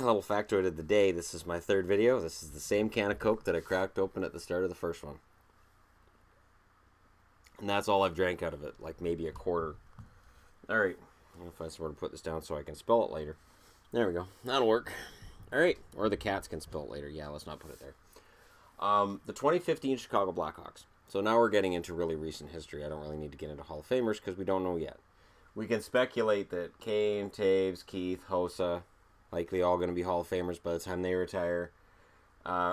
little factoid of the day. This is my third video. This is the same can of Coke that I cracked open at the start of the first one. And that's all I've drank out of it, like maybe a quarter. Alright, I'm going to find somewhere to put this down so I can spell it later. There we go. That'll work. Alright, or the cats can spell it later. Yeah, let's not put it there. The 2015 Chicago Blackhawks. So now we're getting into really recent history. I don't really need to get into Hall of Famers because we don't know yet. We can speculate that Kane, Taves, Keith, Hossa, likely all going to be Hall of Famers by the time they retire.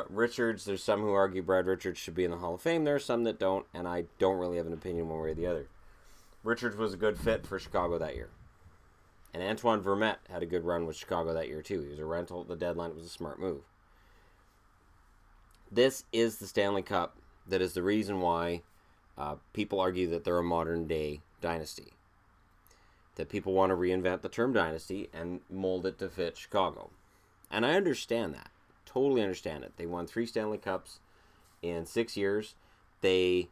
Richards, there's some who argue Brad Richards should be in the Hall of Fame. There are some that don't, and I don't really have an opinion one way or the other. Richards was a good fit for Chicago that year. And Antoine Vermette had a good run with Chicago that year too. He was a rental at the deadline. It was a smart move. This is the Stanley Cup that is the reason why people argue that they're a modern-day dynasty. That people want to reinvent the term dynasty and mold it to fit Chicago. And I understand that. Totally understand it. They won 3 Stanley Cups in 6 years. They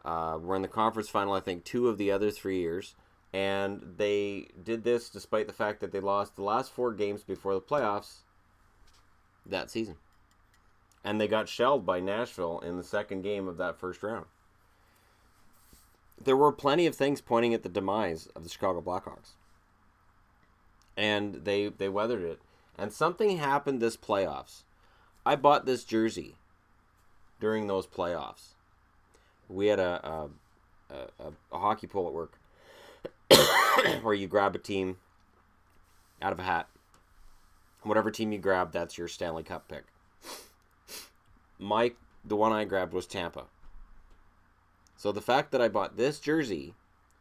were in the conference final, I think, 2 of the other 3 years. And they did this despite the fact that they lost the last 4 games before the playoffs that season. And they got shelled by Nashville in the second game of that first round. There were plenty of things pointing at the demise of the Chicago Blackhawks. And they weathered it. And something happened this playoffs. I bought this jersey during those playoffs. We had a hockey pool at work where you grab a team out of a hat. Whatever team you grab, that's your Stanley Cup pick. The one I grabbed was Tampa. So the fact that I bought this jersey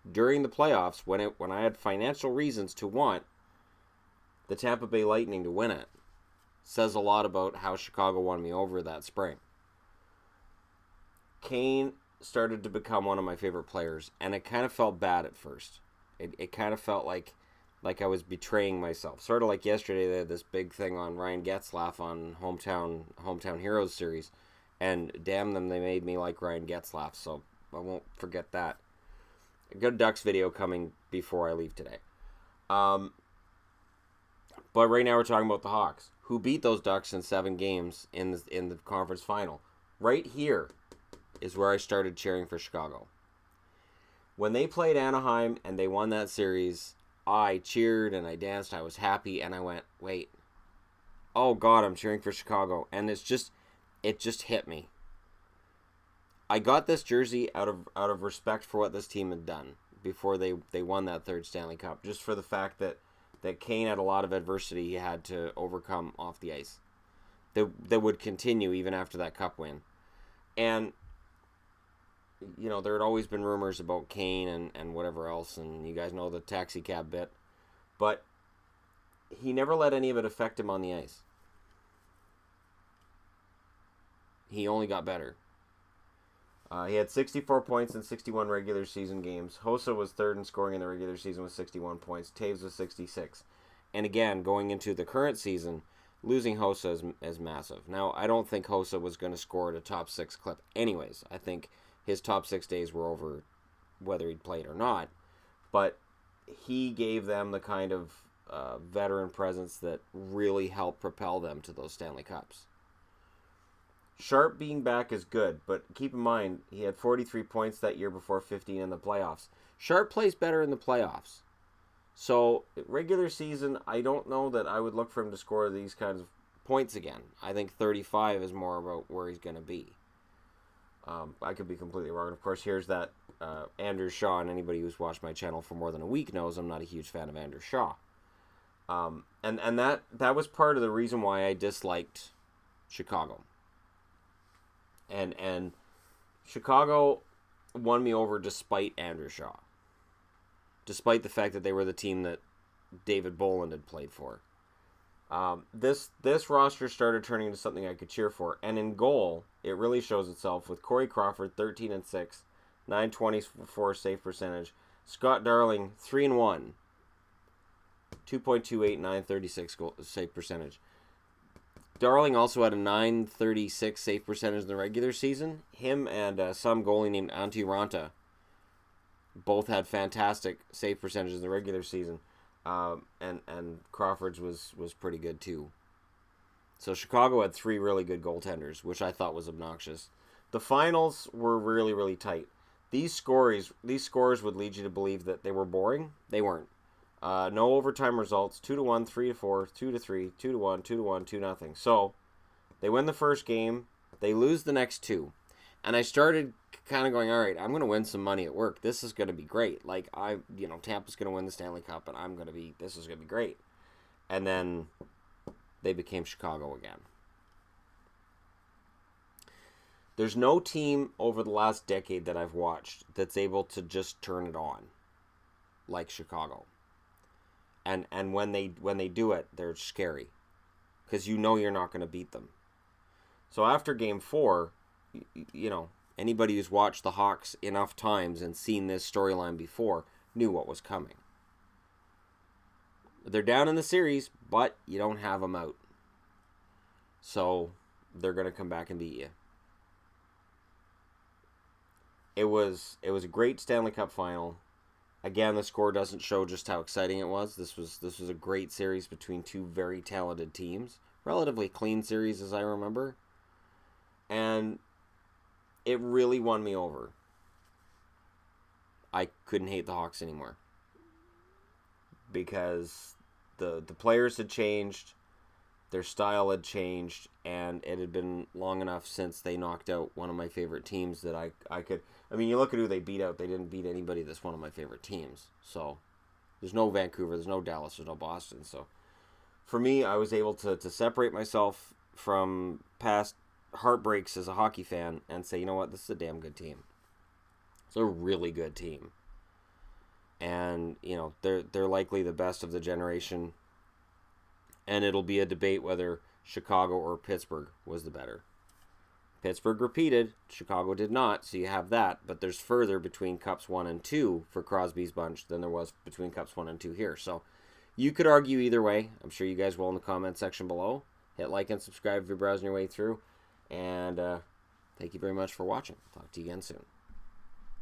during the playoffs when I had financial reasons to want the Tampa Bay Lightning to win it says a lot about how Chicago won me over that spring. Kane started to become one of my favorite players, and it kind of felt bad at first. It kind of felt like I was betraying myself. Sort of like yesterday, they had this big thing on Ryan Getzlaf on Hometown Heroes series, and damn them, they made me like Ryan Getzlaf, so I won't forget that. A good Ducks video coming before I leave today. But right now we're talking about the Hawks, who beat those Ducks in 7 games in the conference final. Right here is where I started cheering for Chicago. When they played Anaheim and they won that series, I cheered and I danced. I was happy and I went, wait, oh God, I'm cheering for Chicago. And it just hit me. I got this jersey out of respect for what this team had done before they won that 3rd Stanley Cup, just for the fact that Kane had a lot of adversity he had to overcome off the ice that would continue even after that cup win. And, you know, there had always been rumors about Kane and whatever else, and you guys know the taxi cab bit. But he never let any of it affect him on the ice. He only got better. He had 64 points in 61 regular season games. Hossa was 3rd in scoring in the regular season with 61 points. Taves was 66. And again, going into the current season, losing Hossa is massive. Now, I don't think Hossa was going to score at a top 6 clip anyways. I think his top 6 days were over whether he'd played or not. But he gave them the kind of veteran presence that really helped propel them to those Stanley Cups. Sharp being back is good, but keep in mind, he had 43 points that year before 15 in the playoffs. Sharp plays better in the playoffs. So, regular season, I don't know that I would look for him to score these kinds of points again. I think 35 is more about where he's going to be. I could be completely wrong. Of course, here's that Andrew Shaw, and anybody who's watched my channel for more than a week knows I'm not a huge fan of Andrew Shaw. And that was part of the reason why I disliked Chicago. And Chicago won me over despite Andrew Shaw. Despite the fact that they were the team that David Boland had played for. This roster started turning into something I could cheer for. And in goal, it really shows itself with Corey Crawford, 13-6, 924 save percentage. Scott Darling, 3-1, 2.28, 936 goal save percentage. Darling also had a 936 save percentage in the regular season. Him and some goalie named Antti Ranta both had fantastic save percentages in the regular season. And Crawford's was pretty good too. So Chicago had 3 really good goaltenders, which I thought was obnoxious. The finals were really, really tight. These scores would lead you to believe that they were boring. They weren't. No overtime results. 2-1, 3-4, 2-3, 2-1, 2-1, 2-0. So they win the first game. They lose the next 2. And I started kind of going, all right, I'm going to win some money at work. This is going to be great. Like, Tampa's going to win the Stanley Cup, and this is going to be great. And then they became Chicago again. There's no team over the last decade that I've watched that's able to just turn it on like Chicago. And when they do it, they're scary because you're not going to beat them. So after Game 4, anybody who's watched the Hawks enough times and seen this storyline before knew what was coming. They're down in the series, but you don't have them out. So they're going to come back and beat you. It was a great Stanley Cup final. Again, the score doesn't show just how exciting it was. This was a great series between 2 very talented teams. Relatively clean series as I remember. And it really won me over. I couldn't hate the Hawks anymore. Because the players had changed, their style had changed, and it had been long enough since they knocked out one of my favorite teams that I could... I mean, you look at who they beat out, they didn't beat anybody that's one of my favorite teams. So, there's no Vancouver, there's no Dallas, there's no Boston. So, for me, I was able to separate myself from past heartbreaks as a hockey fan and say, you know what, this is a damn good team. It's a really good team. And, they're likely the best of the generation. And it'll be a debate whether Chicago or Pittsburgh was the better. Pittsburgh repeated, Chicago did not, so you have that. But there's further between Cups 1 and 2 for Crosby's bunch than there was between Cups 1 and 2 here. So you could argue either way. I'm sure you guys will in the comment section below. Hit like and subscribe if you're browsing your way through. And thank you very much for watching. Talk to you again soon.